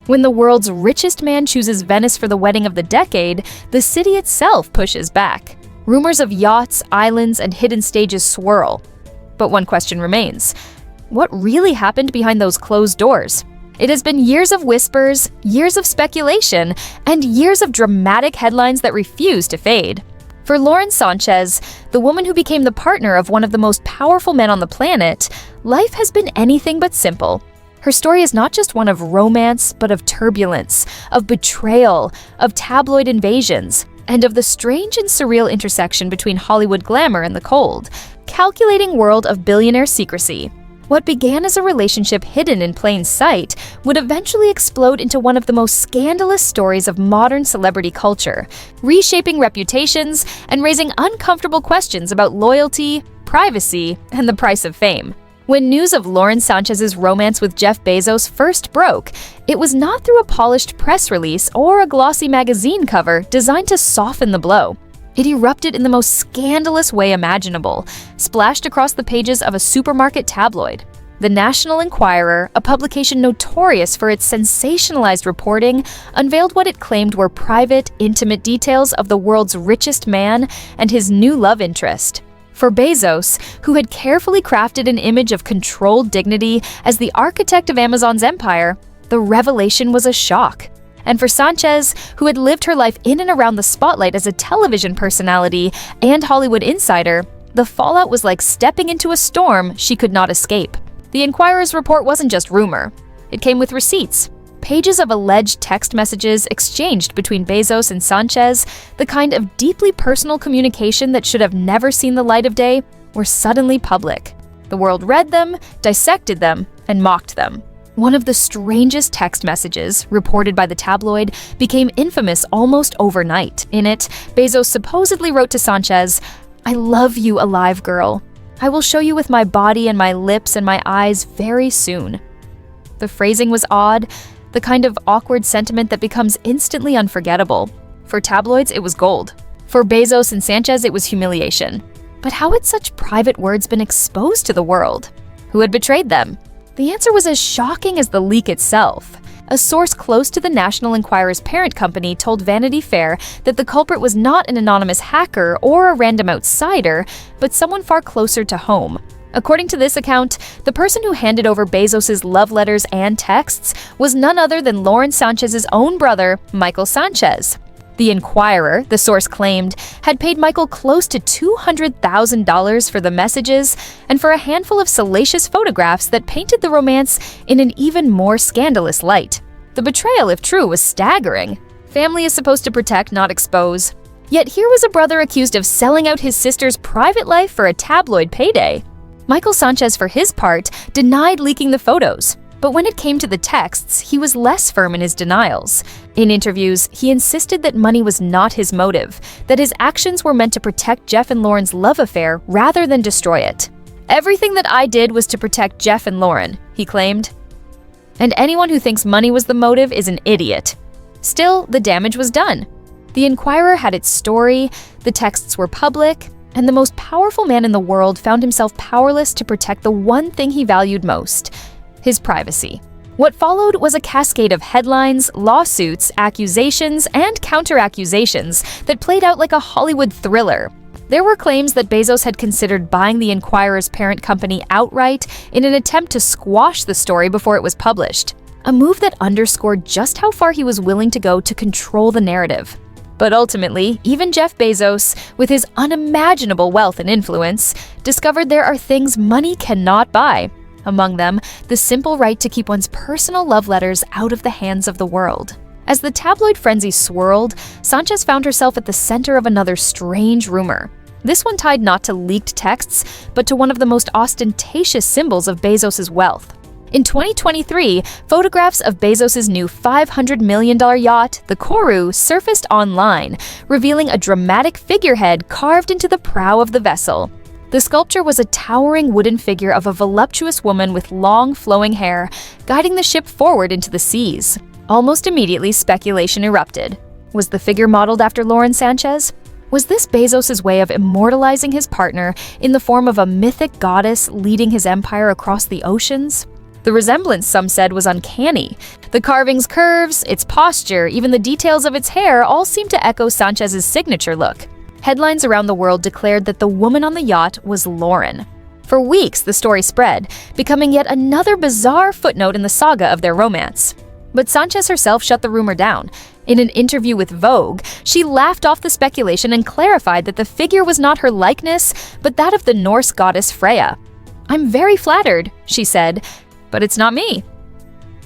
When the world's richest man chooses Venice for the wedding of the decade, the city itself pushes back. Rumors of yachts, islands, and hidden stages swirl. But one question remains. What really happened behind those closed doors? It has been years of whispers, years of speculation, and years of dramatic headlines that refuse to fade. For Lauren Sánchez, the woman who became the partner of one of the most powerful men on the planet, life has been anything but simple. Her story is not just one of romance, but of turbulence, of betrayal, of tabloid invasions, and of the strange and surreal intersection between Hollywood glamour and the cold, calculating world of billionaire secrecy. What began as a relationship hidden in plain sight would eventually explode into one of the most scandalous stories of modern celebrity culture, reshaping reputations and raising uncomfortable questions about loyalty, privacy, and the price of fame. When news of Lauren Sánchez's romance with Jeff Bezos first broke, it was not through a polished press release or a glossy magazine cover designed to soften the blow. It erupted in the most scandalous way imaginable, splashed across the pages of a supermarket tabloid. The National Enquirer, a publication notorious for its sensationalized reporting, unveiled what it claimed were private, intimate details of the world's richest man and his new love interest. For Bezos, who had carefully crafted an image of controlled dignity as the architect of Amazon's empire, the revelation was a shock. And for Sánchez, who had lived her life in and around the spotlight as a television personality and Hollywood insider, the fallout was like stepping into a storm she could not escape. The Enquirer's report wasn't just rumor. It came with receipts. Pages of alleged text messages exchanged between Bezos and Sánchez, the kind of deeply personal communication that should have never seen the light of day, were suddenly public. The world read them, dissected them, and mocked them. One of the strangest text messages, reported by the tabloid, became infamous almost overnight. In it, Bezos supposedly wrote to Sánchez, "I love you, alive girl. I will show you with my body and my lips and my eyes very soon." The phrasing was odd, the kind of awkward sentiment that becomes instantly unforgettable. For tabloids, it was gold. For Bezos and Sánchez, it was humiliation. But how had such private words been exposed to the world? Who had betrayed them? The answer was as shocking as the leak itself. A source close to the National Enquirer's parent company told Vanity Fair that the culprit was not an anonymous hacker or a random outsider, but someone far closer to home. According to this account, the person who handed over Bezos' love letters and texts was none other than Lauren Sánchez's own brother, Michael Sánchez. The Enquirer, the source claimed, had paid Michael close to $200,000 for the messages and for a handful of salacious photographs that painted the romance in an even more scandalous light. The betrayal, if true, was staggering. Family is supposed to protect, not expose. Yet here was a brother accused of selling out his sister's private life for a tabloid payday. Michael Sánchez, for his part, denied leaking the photos. But when it came to the texts, he was less firm in his denials. In interviews, he insisted that money was not his motive, that his actions were meant to protect Jeff and Lauren's love affair rather than destroy it. "Everything that I did was to protect Jeff and Lauren," he claimed. And anyone who thinks money was the motive is an idiot. Still, the damage was done. The Enquirer had its story, the texts were public, and the most powerful man in the world found himself powerless to protect the one thing he valued most: his privacy. What followed was a cascade of headlines, lawsuits, accusations, and counter-accusations that played out like a Hollywood thriller. There were claims that Bezos had considered buying the Enquirer's parent company outright in an attempt to squash the story before it was published, a move that underscored just how far he was willing to go to control the narrative. But ultimately, even Jeff Bezos, with his unimaginable wealth and influence, discovered there are things money cannot buy. Among them, the simple right to keep one's personal love letters out of the hands of the world. As the tabloid frenzy swirled, Sánchez found herself at the center of another strange rumor. This one tied not to leaked texts, but to one of the most ostentatious symbols of Bezos' wealth. In 2023, photographs of Bezos' new $500 million yacht, the Kourou, surfaced online, revealing a dramatic figurehead carved into the prow of the vessel. The sculpture was a towering wooden figure of a voluptuous woman with long, flowing hair, guiding the ship forward into the seas. Almost immediately, speculation erupted. Was the figure modeled after Lauren Sánchez? Was this Bezos' way of immortalizing his partner in the form of a mythic goddess leading his empire across the oceans? The resemblance, some said, was uncanny. The carving's curves, its posture, even the details of its hair all seemed to echo Sanchez's signature look. Headlines around the world declared that the woman on the yacht was Lauren. For weeks, the story spread, becoming yet another bizarre footnote in the saga of their romance. But Sánchez herself shut the rumor down. In an interview with Vogue, she laughed off the speculation and clarified that the figure was not her likeness, but that of the Norse goddess Freya. "I'm very flattered," she said, "but it's not me."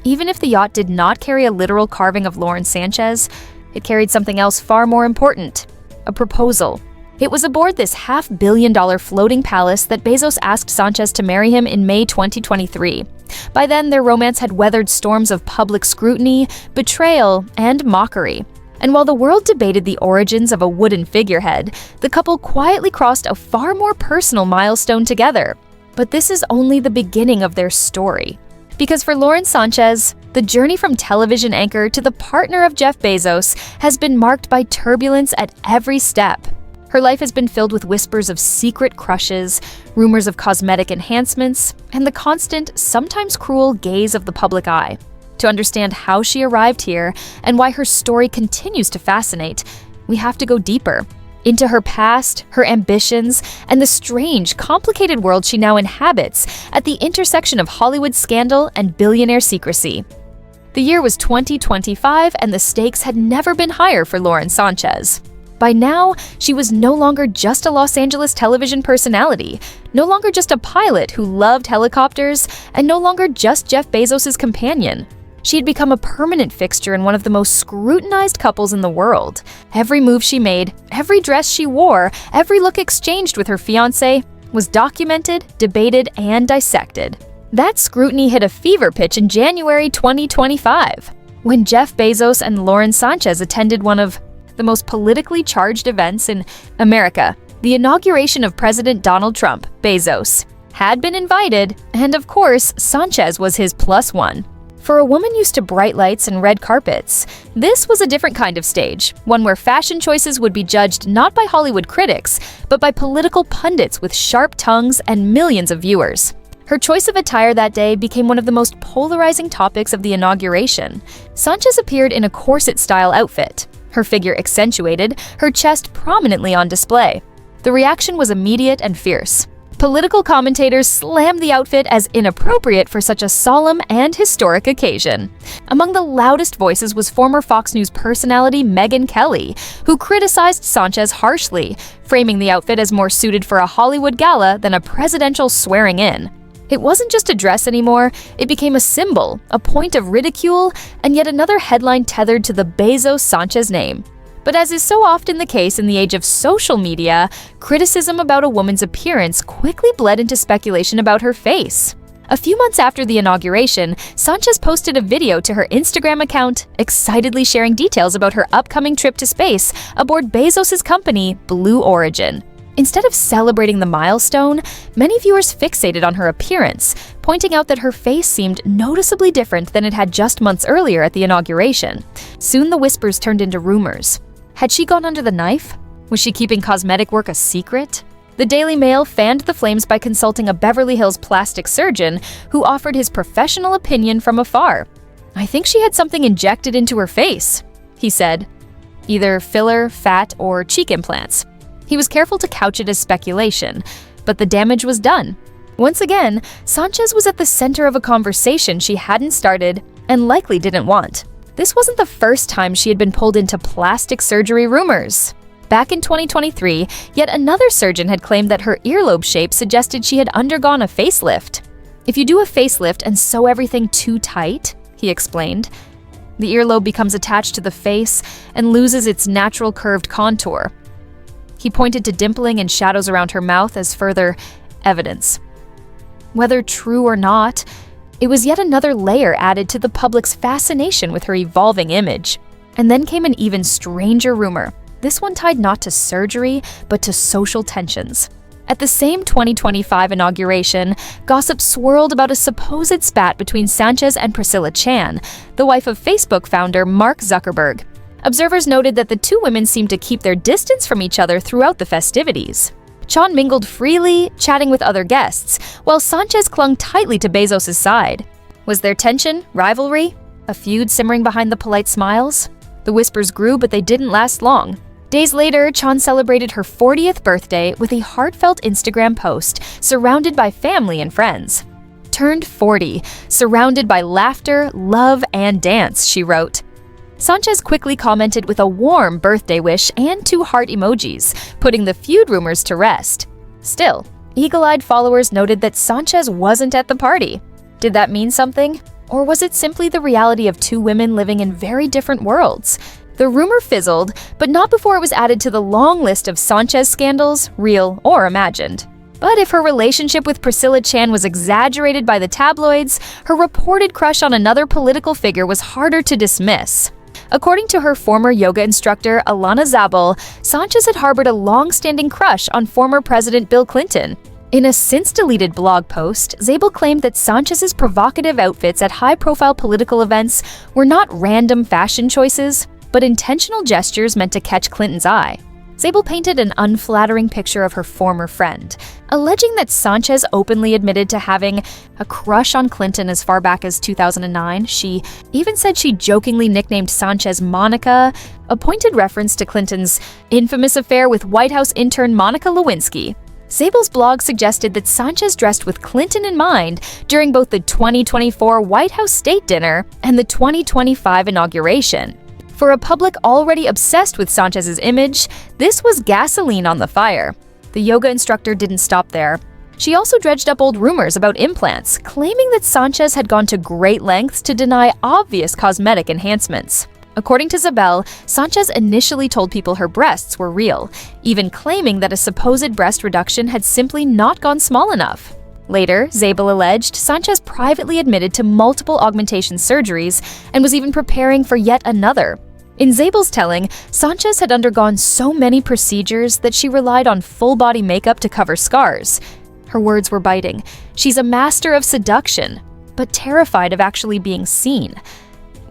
Even if the yacht did not carry a literal carving of Lauren Sánchez, it carried something else far more important: a proposal. It was aboard this $500 million floating palace that Bezos asked Sánchez to marry him in May 2023. By then, their romance had weathered storms of public scrutiny, betrayal, and mockery. And while the world debated the origins of a wooden figurehead, the couple quietly crossed a far more personal milestone together. But this is only the beginning of their story. Because for Lauren Sánchez, the journey from television anchor to the partner of Jeff Bezos has been marked by turbulence at every step. Her life has been filled with whispers of secret crushes, rumors of cosmetic enhancements, and the constant, sometimes cruel gaze of the public eye. To understand how she arrived here and why her story continues to fascinate, we have to go deeper into her past, her ambitions, and the strange, complicated world she now inhabits at the intersection of Hollywood scandal and billionaire secrecy. The year was 2025, and the stakes had never been higher for Lauren Sánchez. By now, she was no longer just a Los Angeles television personality, no longer just a pilot who loved helicopters, and no longer just Jeff Bezos' companion. She had become a permanent fixture in one of the most scrutinized couples in the world. Every move she made, every dress she wore, every look exchanged with her fiancé was documented, debated, and dissected. That scrutiny hit a fever pitch in January 2025, when Jeff Bezos and Lauren Sánchez attended one of the most politically charged events in America. The inauguration of President Donald Trump. Bezos had been invited, and of course, Sánchez was his plus one. For a woman used to bright lights and red carpets, this was a different kind of stage, one where fashion choices would be judged not by Hollywood critics, but by political pundits with sharp tongues and millions of viewers. Her choice of attire that day became one of the most polarizing topics of the inauguration. Sánchez appeared in a corset-style outfit, her figure accentuated, her chest prominently on display. The reaction was immediate and fierce. Political commentators slammed the outfit as inappropriate for such a solemn and historic occasion. Among the loudest voices was former Fox News personality Megyn Kelly, who criticized Sánchez harshly, framing the outfit as more suited for a Hollywood gala than a presidential swearing-in. It wasn't just a dress anymore, it became a symbol, a point of ridicule, and yet another headline tethered to the Bezos-Sánchez name. But as is so often the case in the age of social media, criticism about a woman's appearance quickly bled into speculation about her face. A few months after the inauguration, Sánchez posted a video to her Instagram account, excitedly sharing details about her upcoming trip to space aboard Bezos' company, Blue Origin. Instead of celebrating the milestone, many viewers fixated on her appearance, pointing out that her face seemed noticeably different than it had just months earlier at the inauguration. Soon the whispers turned into rumors. Had she gone under the knife? Was she keeping cosmetic work a secret? The Daily Mail fanned the flames by consulting a Beverly Hills plastic surgeon who offered his professional opinion from afar. "I think she had something injected into her face," he said. Either filler, fat, or cheek implants. He was careful to couch it as speculation, but the damage was done. Once again, Sánchez was at the center of a conversation she hadn't started and likely didn't want. This wasn't the first time she had been pulled into plastic surgery rumors. Back in 2023, yet another surgeon had claimed that her earlobe shape suggested she had undergone a facelift. "If you do a facelift and sew everything too tight," he explained, "the earlobe becomes attached to the face and loses its natural curved contour." He pointed to dimpling and shadows around her mouth as further evidence. Whether true or not, it was yet another layer added to the public's fascination with her evolving image. And then came an even stranger rumor, this one tied not to surgery, but to social tensions. At the same 2025 inauguration, gossip swirled about a supposed spat between Sánchez and Priscilla Chan, the wife of Facebook founder Mark Zuckerberg. Observers noted that the two women seemed to keep their distance from each other throughout the festivities. Chan mingled freely, chatting with other guests, while Sánchez clung tightly to Bezos' side. Was there tension, rivalry, a feud simmering behind the polite smiles? The whispers grew, but they didn't last long. Days later, Chan celebrated her 40th birthday with a heartfelt Instagram post surrounded by family and friends. "Turned 40, surrounded by laughter, love, and dance," she wrote. Sánchez quickly commented with a warm birthday wish and 2 heart emojis, putting the feud rumors to rest. Still, eagle-eyed followers noted that Sánchez wasn't at the party. Did that mean something? Or was it simply the reality of 2 women living in very different worlds? The rumor fizzled, but not before it was added to the long list of Sánchez scandals, real or imagined. But if her relationship with Priscilla Chan was exaggerated by the tabloids, her reported crush on another political figure was harder to dismiss. According to her former yoga instructor, Alana Zabel, Sánchez had harbored a long-standing crush on former President Bill Clinton. In a since-deleted blog post, Zabel claimed that Sánchez's provocative outfits at high-profile political events were not random fashion choices, but intentional gestures meant to catch Clinton's eye. Zabel painted an unflattering picture of her former friend, alleging that Sánchez openly admitted to having a crush on Clinton as far back as 2009. She even said she jokingly nicknamed Sánchez Monica, a pointed reference to Clinton's infamous affair with White House intern Monica Lewinsky. Zabel's blog suggested that Sánchez dressed with Clinton in mind during both the 2024 White House State Dinner and the 2025 inauguration. For a public already obsessed with Sánchez's image, this was gasoline on the fire. The yoga instructor didn't stop there. She also dredged up old rumors about implants, claiming that Sánchez had gone to great lengths to deny obvious cosmetic enhancements. According to Zabel, Sánchez initially told people her breasts were real, even claiming that a supposed breast reduction had simply not gone small enough. Later, Zabel alleged Sánchez privately admitted to multiple augmentation surgeries and was even preparing for yet another. In Zabel's telling, Sánchez had undergone so many procedures that she relied on full-body makeup to cover scars. Her words were biting. She's a master of seduction, but terrified of actually being seen.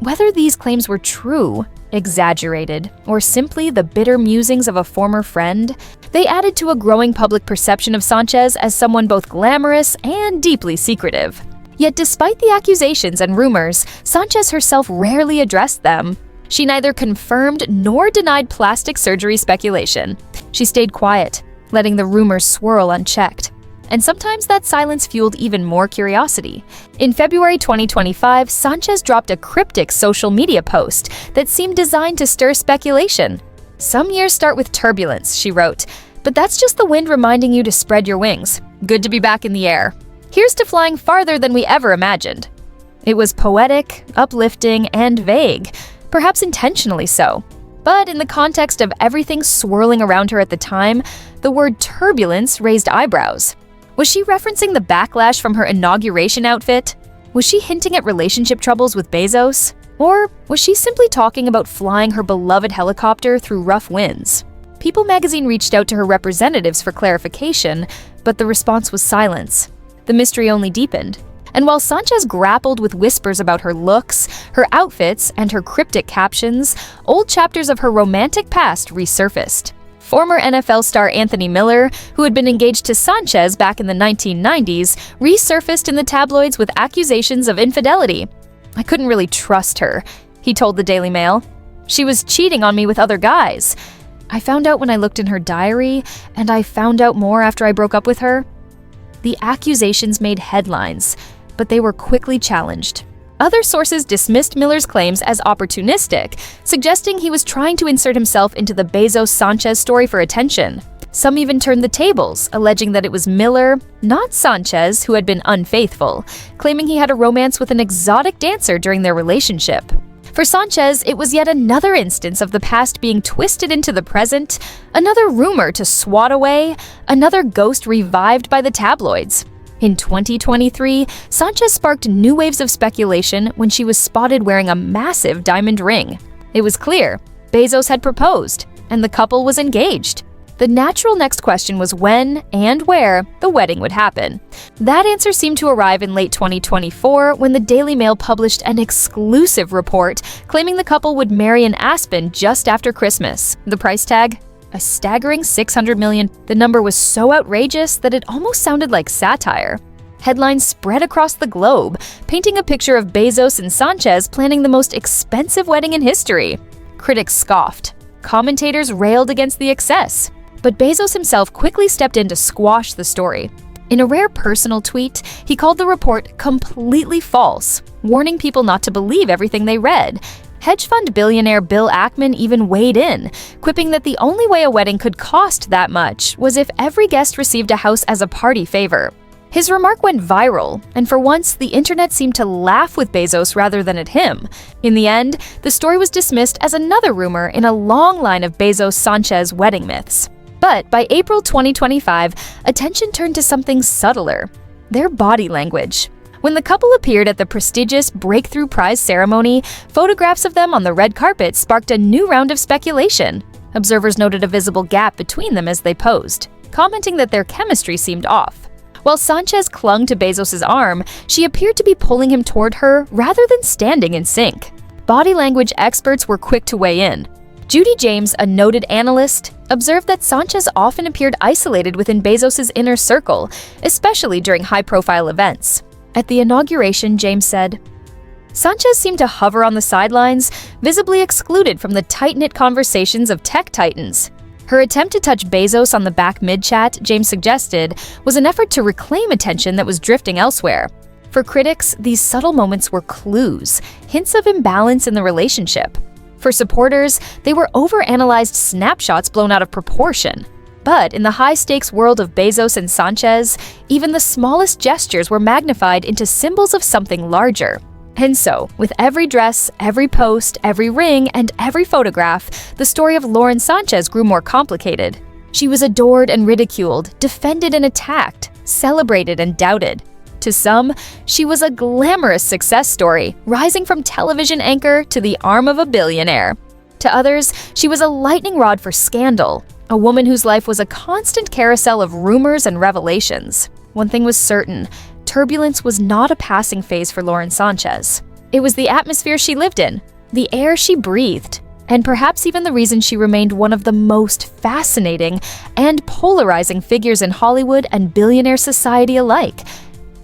Whether these claims were true, exaggerated, or simply the bitter musings of a former friend, they added to a growing public perception of Sánchez as someone both glamorous and deeply secretive. Yet despite the accusations and rumors, Sánchez herself rarely addressed them. She neither confirmed nor denied plastic surgery speculation. She stayed quiet, letting the rumors swirl unchecked. And sometimes that silence fueled even more curiosity. In February 2025, Sánchez dropped a cryptic social media post that seemed designed to stir speculation. "Some years start with turbulence," she wrote, "but that's just the wind reminding you to spread your wings. Good to be back in the air. Here's to flying farther than we ever imagined." It was poetic, uplifting, and vague, perhaps intentionally so. But in the context of everything swirling around her at the time, the word turbulence raised eyebrows. Was she referencing the backlash from her inauguration outfit? Was she hinting at relationship troubles with Bezos? Or was she simply talking about flying her beloved helicopter through rough winds? People magazine reached out to her representatives for clarification, but the response was silence. The mystery only deepened. And while Sánchez grappled with whispers about her looks, her outfits, and her cryptic captions, old chapters of her romantic past resurfaced. Former NFL star Anthony Miller, who had been engaged to Sánchez back in the 1990s, resurfaced in the tabloids with accusations of infidelity. "I couldn't really trust her," he told the Daily Mail. "She was cheating on me with other guys. I found out when I looked in her diary, and I found out more after I broke up with her." The accusations made headlines, but they were quickly challenged. Other sources dismissed Miller's claims as opportunistic, suggesting he was trying to insert himself into the Bezos-Sánchez story for attention. Some even turned the tables, alleging that it was Miller, not Sánchez, who had been unfaithful, claiming he had a romance with an exotic dancer during their relationship. For Sánchez, it was yet another instance of the past being twisted into the present, another rumor to swat away, another ghost revived by the tabloids. In 2023, Sánchez sparked new waves of speculation when she was spotted wearing a massive diamond ring. It was clear Bezos had proposed, and the couple was engaged. The natural next question was when and where the wedding would happen. That answer seemed to arrive in late 2024 when the Daily Mail published an exclusive report claiming the couple would marry in Aspen just after Christmas. The price tag? A staggering $600 million. The number was so outrageous that it almost sounded like satire. Headlines spread across the globe, painting a picture of Bezos and Sánchez planning the most expensive wedding in history. Critics scoffed. Commentators railed against the excess. But Bezos himself quickly stepped in to squash the story. In a rare personal tweet, he called the report completely false, warning people not to believe everything they read. Hedge fund billionaire Bill Ackman even weighed in, quipping that the only way a wedding could cost that much was if every guest received a house as a party favor. His remark went viral, and for once, the internet seemed to laugh with Bezos rather than at him. In the end, the story was dismissed as another rumor in a long line of Bezos-Sánchez wedding myths. But by April 2025, attention turned to something subtler: their body language. When the couple appeared at the prestigious Breakthrough Prize ceremony, photographs of them on the red carpet sparked a new round of speculation. Observers noted a visible gap between them as they posed, commenting that their chemistry seemed off. While Sánchez clung to Bezos' arm, she appeared to be pulling him toward her rather than standing in sync. Body language experts were quick to weigh in. Judy James, a noted analyst, observed that Sánchez often appeared isolated within Bezos' inner circle, especially during high-profile events. At the inauguration, James said, "Sánchez seemed to hover on the sidelines, visibly excluded from the tight-knit conversations of tech titans." Her attempt to touch Bezos on the back mid-chat, James suggested, was an effort to reclaim attention that was drifting elsewhere. For critics, these subtle moments were clues, hints of imbalance in the relationship. For supporters, they were overanalyzed snapshots blown out of proportion. But in the high-stakes world of Bezos and Sánchez, even the smallest gestures were magnified into symbols of something larger. And so, with every dress, every post, every ring, and every photograph, the story of Lauren Sánchez grew more complicated. She was adored and ridiculed, defended and attacked, celebrated and doubted. To some, she was a glamorous success story, rising from television anchor to the arm of a billionaire. To others, she was a lightning rod for scandal, a woman whose life was a constant carousel of rumors and revelations. One thing was certain: turbulence was not a passing phase for Lauren Sánchez. It was the atmosphere she lived in, the air she breathed, and perhaps even the reason she remained one of the most fascinating and polarizing figures in Hollywood and billionaire society alike.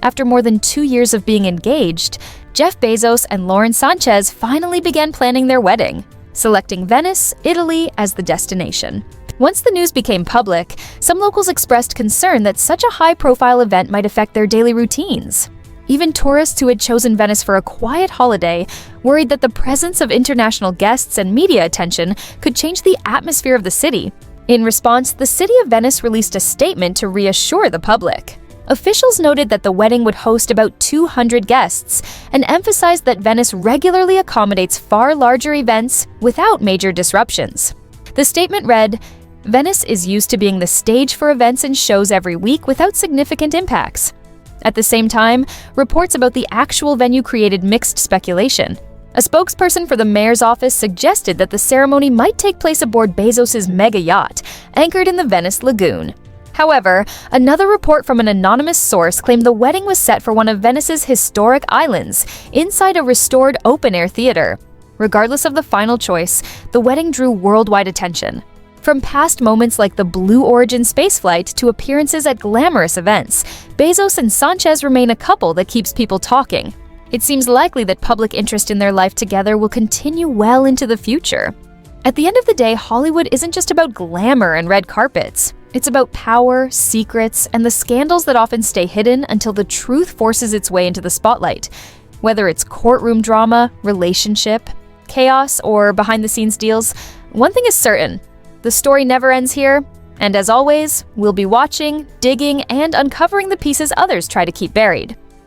After more than 2 years of being engaged, Jeff Bezos and Lauren Sánchez finally began planning their wedding, selecting Venice, Italy, as the destination. Once the news became public, some locals expressed concern that such a high-profile event might affect their daily routines. Even tourists who had chosen Venice for a quiet holiday worried that the presence of international guests and media attention could change the atmosphere of the city. In response, the city of Venice released a statement to reassure the public. Officials noted that the wedding would host about 200 guests and emphasized that Venice regularly accommodates far larger events without major disruptions. The statement read, "Venice is used to being the stage for events and shows every week without significant impacts." At the same time, reports about the actual venue created mixed speculation. A spokesperson for the mayor's office suggested that the ceremony might take place aboard Bezos' mega yacht, anchored in the Venice lagoon. However, another report from an anonymous source claimed the wedding was set for one of Venice's historic islands, inside a restored open-air theater. Regardless of the final choice, the wedding drew worldwide attention. From past moments like the Blue Origin spaceflight to appearances at glamorous events, Bezos and Sánchez remain a couple that keeps people talking. It seems likely that public interest in their life together will continue well into the future. At the end of the day, Hollywood isn't just about glamour and red carpets. It's about power, secrets, and the scandals that often stay hidden until the truth forces its way into the spotlight. Whether it's courtroom drama, relationship, chaos, or behind-the-scenes deals, one thing is certain: the story never ends here, and as always, we'll be watching, digging, and uncovering the pieces others try to keep buried.